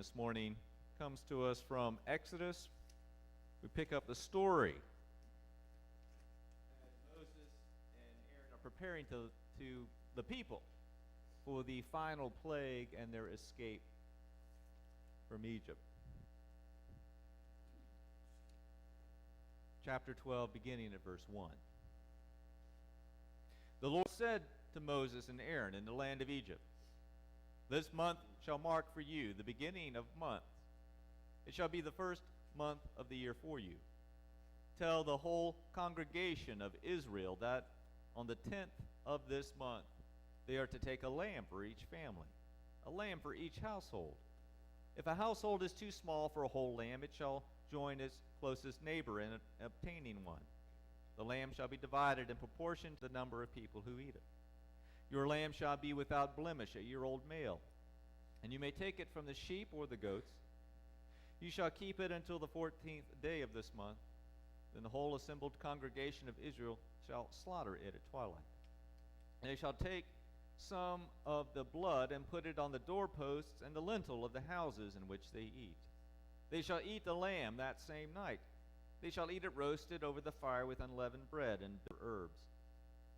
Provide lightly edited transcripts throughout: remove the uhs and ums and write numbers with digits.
this morning comes to us from Exodus. We pick up the story as Moses and Aaron are preparing to the people for the final plague and their escape from Egypt. Chapter 12, beginning at verse 1. The Lord said to Moses and Aaron in the land of Egypt, "This month shall mark for you the beginning of months. It shall be the first month of the year for you. Tell the whole congregation of Israel that on the 10th of this month they are to take a lamb for each family, a lamb for each household. If a household is too small for a whole lamb, it shall join its closest neighbor in obtaining one. The lamb shall be divided in proportion to the number of people who eat it. Your lamb shall be without blemish, a year-old male, and you may take it from the sheep or the goats. You shall keep it until the 14th day of this month. Then the whole assembled congregation of Israel shall slaughter it at twilight. And they shall take some of the blood and put it on the doorposts and the lintel of the houses in which they eat. They shall eat the lamb that same night. They shall eat it roasted over the fire with unleavened bread and bitter herbs.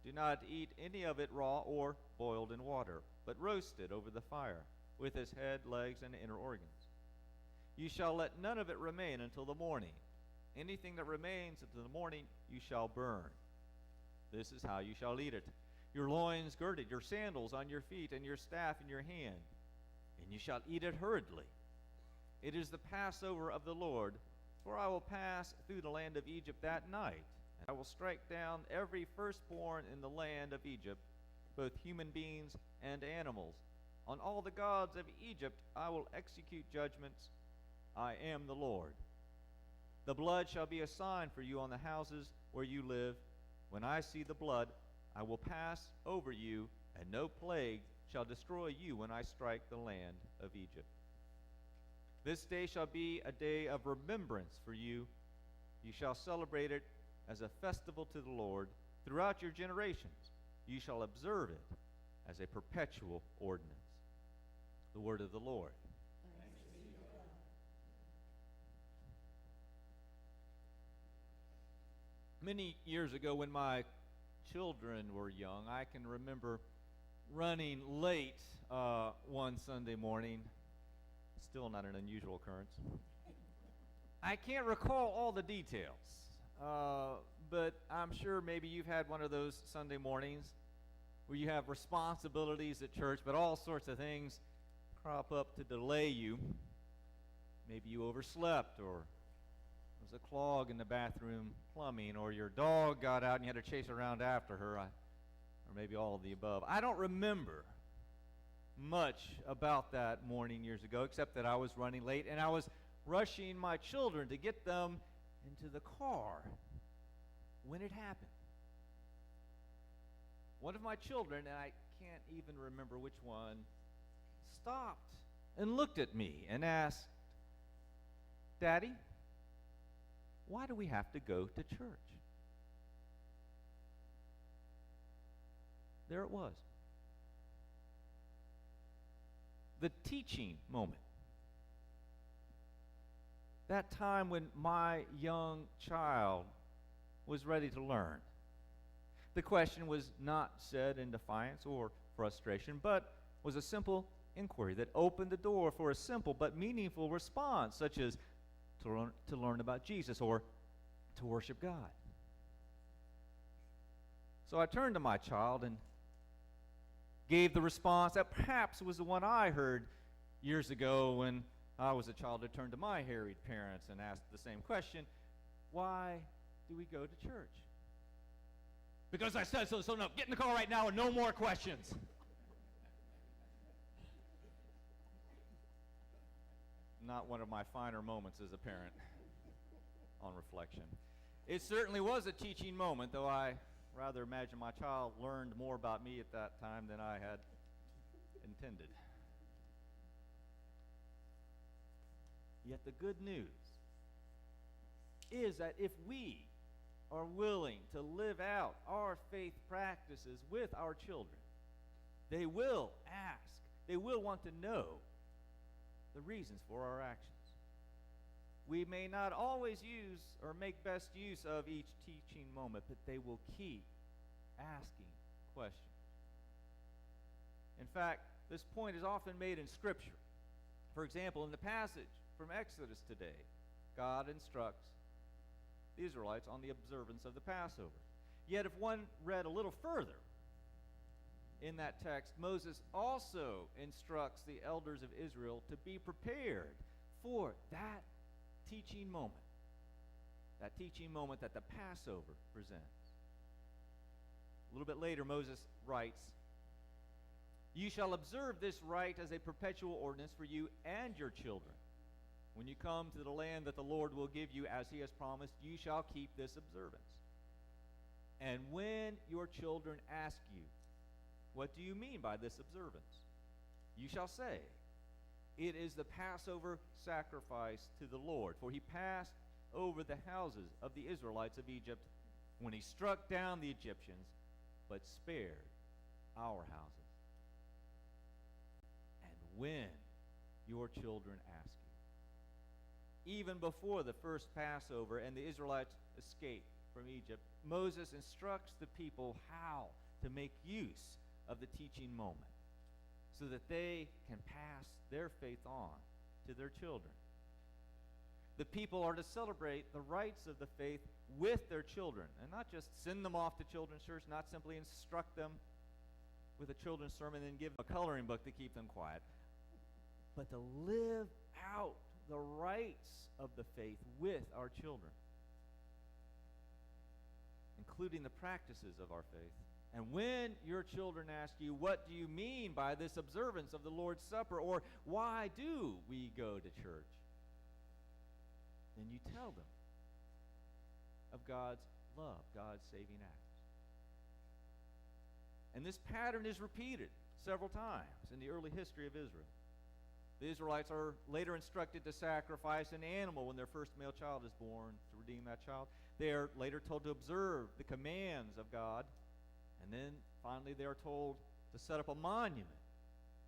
Do not eat any of it raw or boiled in water, but roasted over the fire, with its head, legs, and inner organs. You shall let none of it remain until the morning. Anything that remains until the morning you shall burn. This is how you shall eat it. Your loins girded, your sandals on your feet, and your staff in your hand. And you shall eat it hurriedly. It is the Passover of the Lord, for I will pass through the land of Egypt that night. And I will strike down every firstborn in the land of Egypt, both human beings and animals. On all the gods of Egypt I will execute judgments. I am the Lord. The blood shall be a sign for you on the houses where you live. When I see the blood, I will pass over you, and no plague shall destroy you when I strike the land of Egypt. This day shall be a day of remembrance for you. You shall celebrate it as a festival to the Lord throughout your generations. You shall observe it as a perpetual ordinance." The word of the Lord. Thanks be to God. Many years ago, when my children were young, I can remember running late one Sunday morning. Still not an unusual occurrence. I can't recall all the details, but I'm sure maybe you've had one of those Sunday mornings where you have responsibilities at church, but all sorts of things crop up to delay you. Maybe you overslept, or there was a clog in the bathroom plumbing, or your dog got out and you had to chase around after her, or maybe all of the above. I don't remember much about that morning years ago, except that I was running late and I was rushing my children to get them into the car when it happened. One of my children, and I can't even remember which one, stopped and looked at me and asked, "Daddy, why do we have to go to church?" There it was. The teaching moment. That time when my young child was ready to learn. The question was not said in defiance or frustration, but was a simple inquiry that opened the door for a simple but meaningful response, such as to learn about Jesus or to worship God. So I turned to my child and gave the response that perhaps was the one I heard years ago when I was a child who turned to my harried parents and asked the same question: "Why do we go to church?" "Because I said so, so no, get in the car right now and no more questions." Not one of my finer moments as a parent on reflection. It certainly was a teaching moment, though I rather imagine my child learned more about me at that time than I had intended. Yet the good news is that if we are willing to live out our faith practices with our children, they will ask, they will want to know, the reasons for our actions. We may not always use or make best use of each teaching moment, but they will keep asking questions. In fact, this point is often made in Scripture. For example, in the passage from Exodus today, God instructs the Israelites on the observance of the Passover. Yet if one read a little further in that text, Moses also instructs the elders of Israel to be prepared for that teaching moment that the Passover presents. A little bit later, Moses writes, "You shall observe this rite as a perpetual ordinance for you and your children. When you come to the land that the Lord will give you as he has promised, you shall keep this observance. And when your children ask you, 'What do you mean by this observance?' you shall say, 'It is the Passover sacrifice to the Lord. For he passed over the houses of the Israelites of Egypt when he struck down the Egyptians, but spared our houses. And when your children ask you.'" Even before the first Passover and the Israelites escape from Egypt, Moses instructs the people how to make use of the teaching moment so that they can pass their faith on to their children. The people are to celebrate the rites of the faith with their children and not just send them off to children's church, not simply instruct them with a children's sermon and give them a coloring book to keep them quiet, but to live out the rites of the faith with our children, including the practices of our faith. And when your children ask you, "What do you mean by this observance of the Lord's Supper?" or "Why do we go to church?" then you tell them of God's love, God's saving acts. And this pattern is repeated several times in the early history of Israel. The Israelites are later instructed to sacrifice an animal when their first male child is born to redeem that child. They are later told to observe the commands of God. And then finally they are told to set up a monument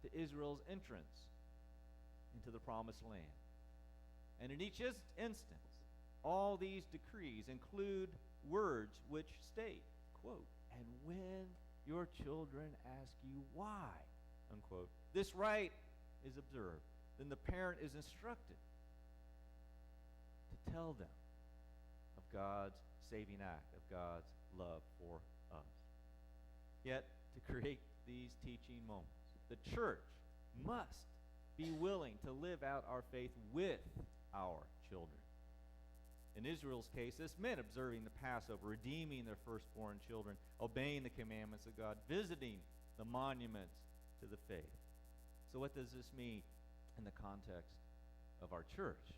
to Israel's entrance into the promised land. And in each instance, all these decrees include words which state, quote, "And when your children ask you why," unquote, this rite is observed, then the parent is instructed to tell them of God's saving act, of God's love for us. Yet, to create these teaching moments, the church must be willing to live out our faith with our children. In Israel's case, this meant observing the Passover, redeeming their firstborn children, obeying the commandments of God, visiting the monuments to the faith. So what does this mean in the context of our church?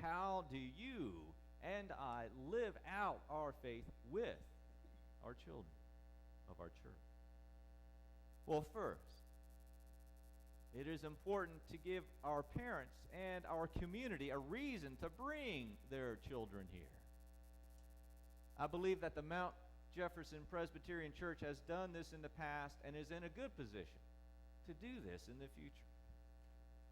How do you and I live out our faith with our children of our church? Well, first, it is important to give our parents and our community a reason to bring their children here. I believe that the Mount Jefferson Presbyterian Church has done this in the past and is in a good position to do this in the future.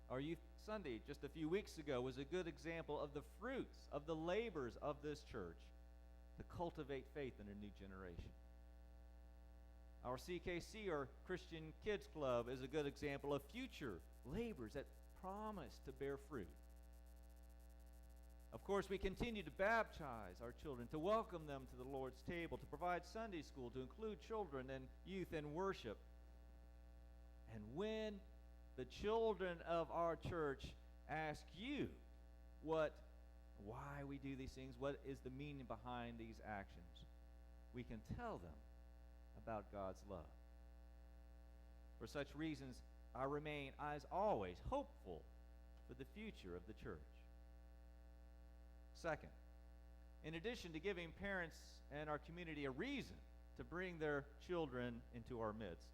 Our Youth Sunday just a few weeks ago was a good example of the fruits of the labors of this church to cultivate faith in a new generation. Our CKC, or Christian Kids Club, is a good example of future labors that promise to bear fruit. Of course, we continue to baptize our children, to welcome them to the Lord's table, to provide Sunday school, to include children and youth in worship. And when the children of our church ask you why we do these things, what is the meaning behind these actions, we can tell them about God's love. For such reasons, I remain, as always, hopeful for the future of the church. Second, in addition to giving parents and our community a reason to bring their children into our midst,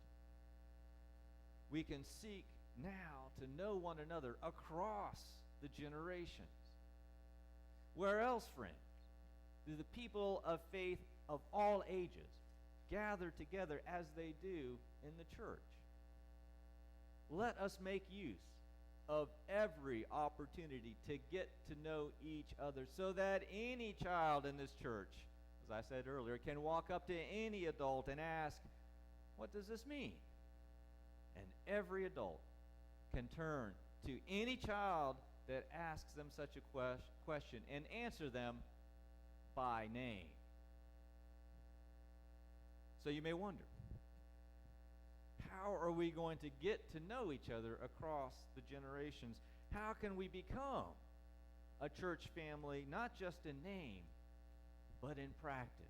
we can seek now to know one another across the generations. Where else, friends, do the people of faith of all ages gather together as they do in the church? Let us make use of every opportunity to get to know each other so that any child in this church, as I said earlier, can walk up to any adult and ask, what does this mean? And every adult can turn to any child that asks them such a question and answer them by name. So you may wonder, how are we going to get to know each other across the generations? How can we become a church family, not just in name, but in practice?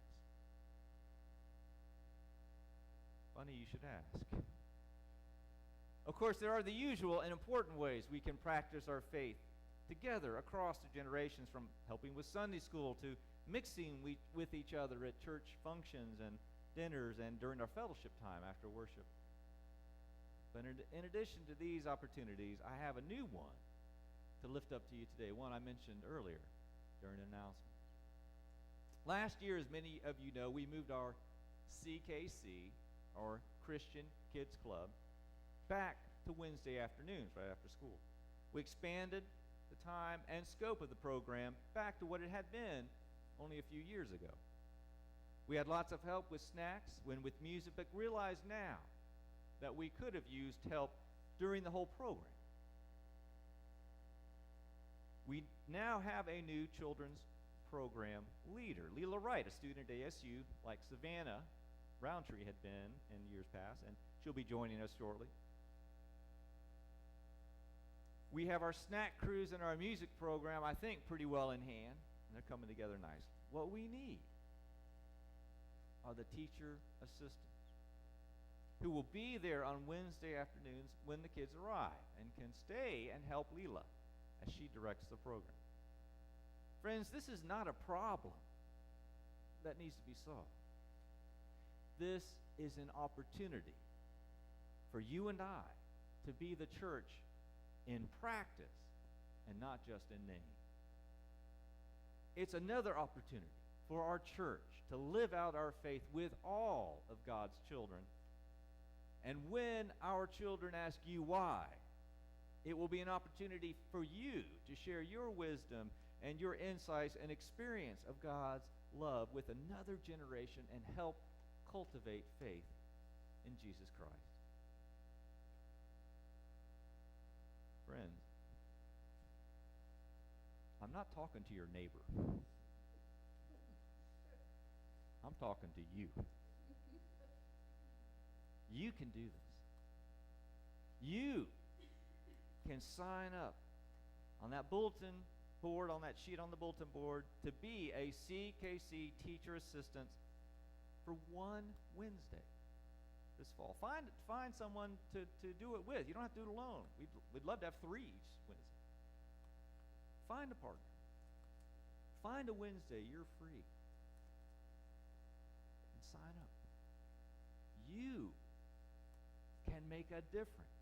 Funny you should ask. Of course, there are the usual and important ways we can practice our faith together across the generations, from helping with Sunday school to mixing with each other at church functions and dinners and during our fellowship time after worship. But in addition to these opportunities, I have a new one to lift up to you today, one I mentioned earlier during announcements. Last year, as many of you know, we moved our CKC, or Christian Kids Club, back to Wednesday afternoons right after school. We expanded the time and scope of the program back to what it had been only a few years ago. We had lots of help with snacks, when with music, but realize now that we could have used help during the whole program. We now have a new children's program leader, Leela Wright, a student at ASU, like Savannah Roundtree had been in years past, and she'll be joining us shortly. We have our snack cruise and our music program, I think, pretty well in hand, and they're coming together nicely. What we need are the teacher assistants who will be there on Wednesday afternoons when the kids arrive and can stay and help Leela as she directs the program. Friends, this is not a problem that needs to be solved. This is an opportunity for you and I to be the church in practice and not just in name. It's another opportunity for our church to live out our faith with all of God's children. And when our children ask you why, it will be an opportunity for you to share your wisdom and your insights and experience of God's love with another generation and help cultivate faith in Jesus Christ. Friends, I'm not talking to your neighbor. I'm talking to you. You can do this. You can sign up on that bulletin board, on that sheet on the bulletin board, to be a CKC teacher assistant for one Wednesday this fall. Find someone to do it with. You don't have to do it alone. We'd love to have 3 each Wednesday. Find a partner. Find a Wednesday you're free. And sign up. You can make a difference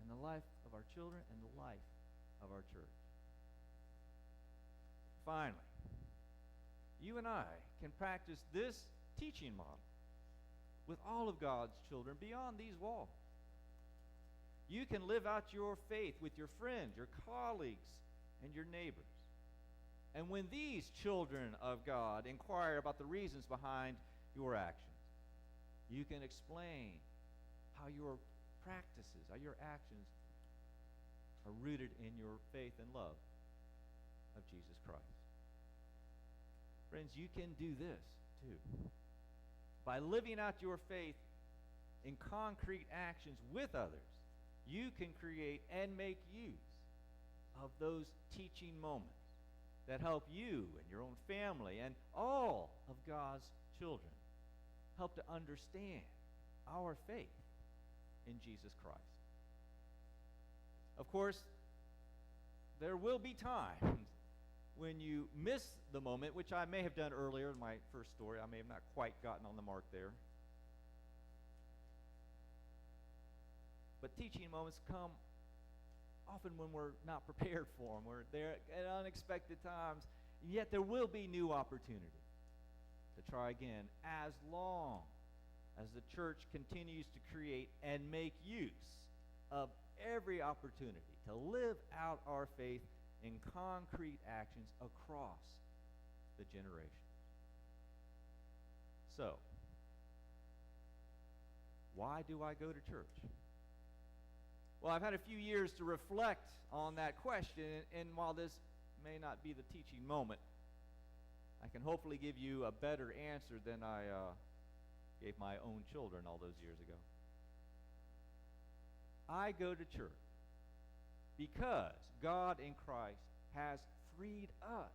in the life of our children and the life of our church. Finally, you and I can practice this teaching model with all of God's children beyond these walls. You can live out your faith with your friends, your colleagues, and your neighbors. And when these children of God inquire about the reasons behind your actions, you can explain how your practices, how your actions are rooted in your faith and love of Jesus Christ. Friends, you can do this too. By living out your faith in concrete actions with others, you can create and make use of those teaching moments that help you and your own family and all of God's children help to understand our faith in Jesus Christ. Of course, there will be times when you miss the moment, which I may have done earlier in my first story. I may have not quite gotten on the mark there. But teaching moments come often when we're not prepared for them. We're there at unexpected times. Yet there will be new opportunity to try again, as long as the church continues to create and make use of every opportunity to live out our faith in concrete actions across the generations. So, why do I go to church? Well, I've had a few years to reflect on that question, and while this may not be the teaching moment, I can hopefully give you a better answer than I gave my own children all those years ago. I go to church because God in Christ has freed us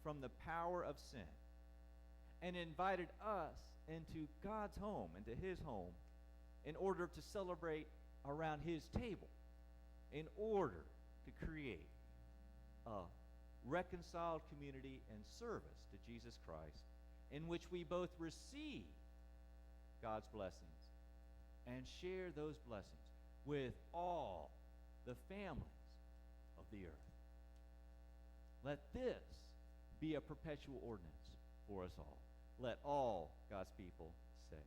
from the power of sin and invited us into God's home, into his home, in order to celebrate around his table, in order to create a reconciled community and service to Jesus Christ, in which we both receive God's blessings and share those blessings with all the families of the earth. Let this be a perpetual ordinance for us all. Let all God's people say